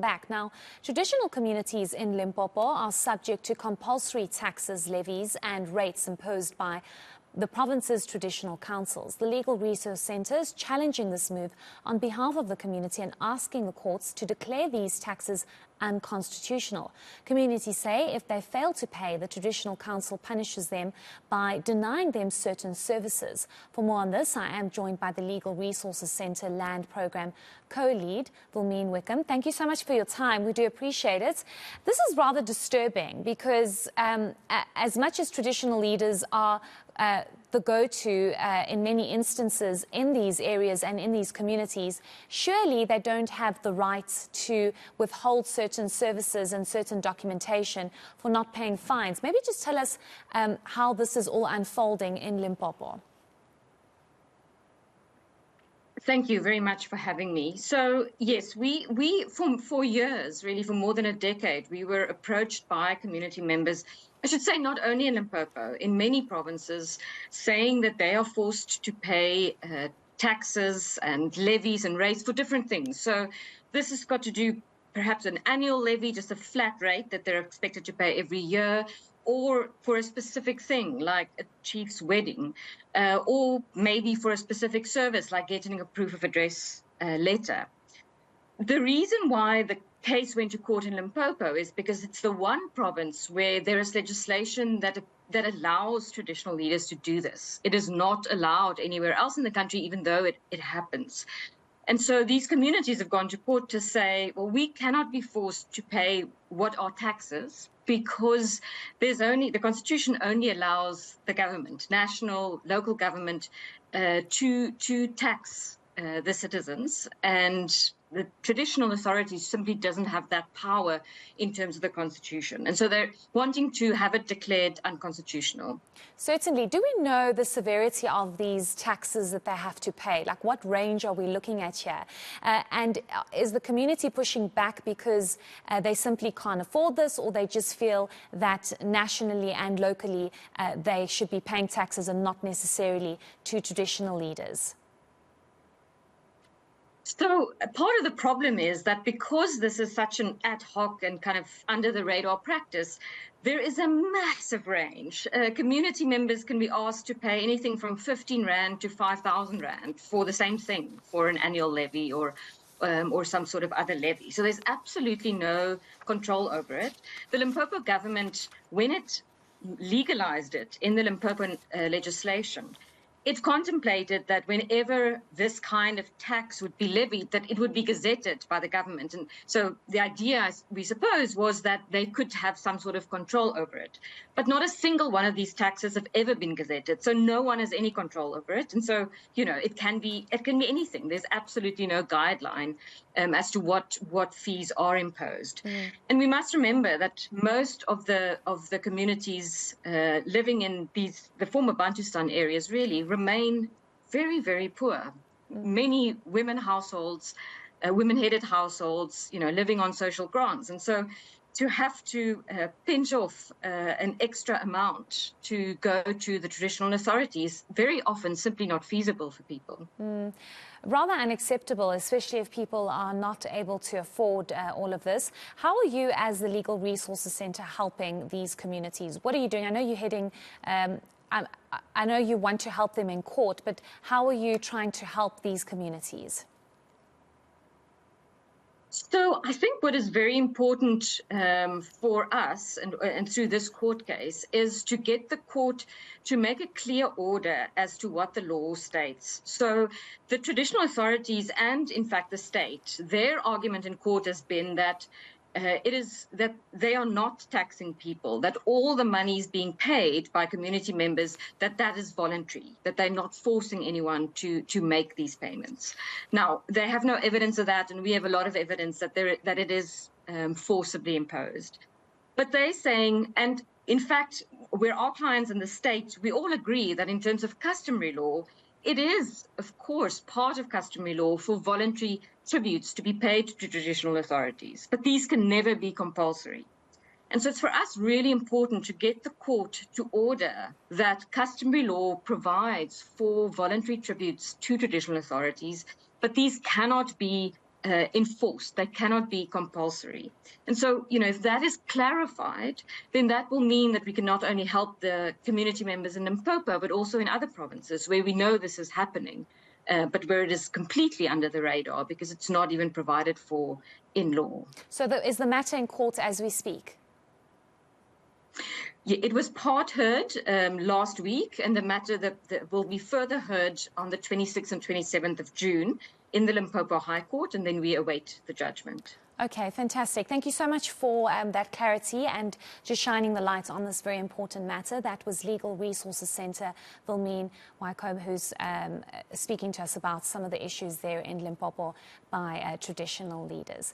back. Now, traditional communities in Limpopo are subject to compulsory taxes, levies and rates imposed by the province's traditional councils. The Legal Resource Centre is challenging this move on behalf of the community and asking the courts to declare these taxes unconstitutional. Communities say if they fail to pay, the traditional council punishes them by denying them certain services. For more on this, I am joined by the Legal Resources Centre Land Programme co-lead, Wilmien Wicomb. Thank you so much for your time. We do appreciate it. This is rather disturbing because as much as traditional leaders are the go-to in many instances in these areas and in these communities, surely they don't have the right to withhold certain services and certain documentation for not paying fines. Maybe just tell us how this is all unfolding in Limpopo. Thank you very much for having me. So, yes, we for years, really for more than a decade, we were approached by community members, I should say not only in Limpopo, in many provinces, saying that they are forced to pay taxes and levies and rates for different things. So this has got to do perhaps an annual levy, just a flat rate that they're expected to pay every year, or for a specific thing like a chief's wedding, or maybe for a specific service like getting a proof of address letter. The reason why the case went to court in Limpopo is because it's the one province where there is legislation that allows traditional leaders to do this. It is not allowed anywhere else in the country, even though it happens. And so these communities have gone to court to say, well, we cannot be forced to pay what are taxes because the Constitution only allows the government, national, local government, to tax the citizens, and the traditional authorities simply doesn't have that power in terms of the Constitution. And so they're wanting to have it declared unconstitutional. Certainly. Do we know the severity of these taxes that they have to pay? Like, what range are we looking at here? And is the community pushing back because they simply can't afford this, or they just feel that nationally and locally they should be paying taxes and not necessarily to traditional leaders? So part of the problem is that because this is such an ad hoc and kind of under the radar practice, there is a massive range. Community members can be asked to pay anything from 15 Rand to 5,000 Rand for the same thing, for an annual levy or some sort of other levy. So there's absolutely no control over it. The Limpopo government, when it legalized it in the Limpopo legislation, it contemplated that whenever this kind of tax would be levied, that it would be gazetted by the government. And so the idea, we suppose, was that they could have some sort of control over it. But not a single one of these taxes have ever been gazetted. So no one has any control over it. And so, you know, it can be anything. There's absolutely no guideline as to what fees are imposed. And we must remember that most of the communities living in the former Bantustan areas really remain very, very poor. Many women households, women-headed households, you know, living on social grants. And so to have to pinch off an extra amount to go to the traditional authorities, very often simply not feasible for people. Rather unacceptable, especially if people are not able to afford all of this. How are you, as the Legal Resources Centre, helping these communities? What are you doing? I know you're heading... I know you want to help them in court, but how are you trying to help these communities? So I think what is very important for us and through this court case is to get the court to make a clear order as to what the law states. So the traditional authorities and, in fact, the state, their argument in court has been that it is that they are not taxing people, that all the money is being paid by community members, that is voluntary, that they're not forcing anyone to make these payments. Now, they have no evidence of that, and we have a lot of evidence that it is forcibly imposed. But they're saying, and in fact, where our clients in the state, we all agree that in terms of customary law, it is, of course, part of customary law for voluntary tributes to be paid to traditional authorities, but these can never be compulsory. And so it's for us really important to get the court to order that customary law provides for voluntary tributes to traditional authorities, but these cannot be enforced. They cannot be compulsory. And so, if that is clarified, then that will mean that we can not only help the community members in Limpopo, but also in other provinces where we know this is happening, but where it is completely under the radar because it's not even provided for in law. So is the matter in court as we speak? Yeah, it was part heard last week, and the matter that will be further heard on the 26th and 27th of June in the Limpopo High Court, and then we await the judgment. Okay, fantastic. Thank you so much for that clarity and just shining the light on this very important matter. That was Legal Resources Centre Wilmien Wicomb, who's speaking to us about some of the issues there in Limpopo by traditional leaders.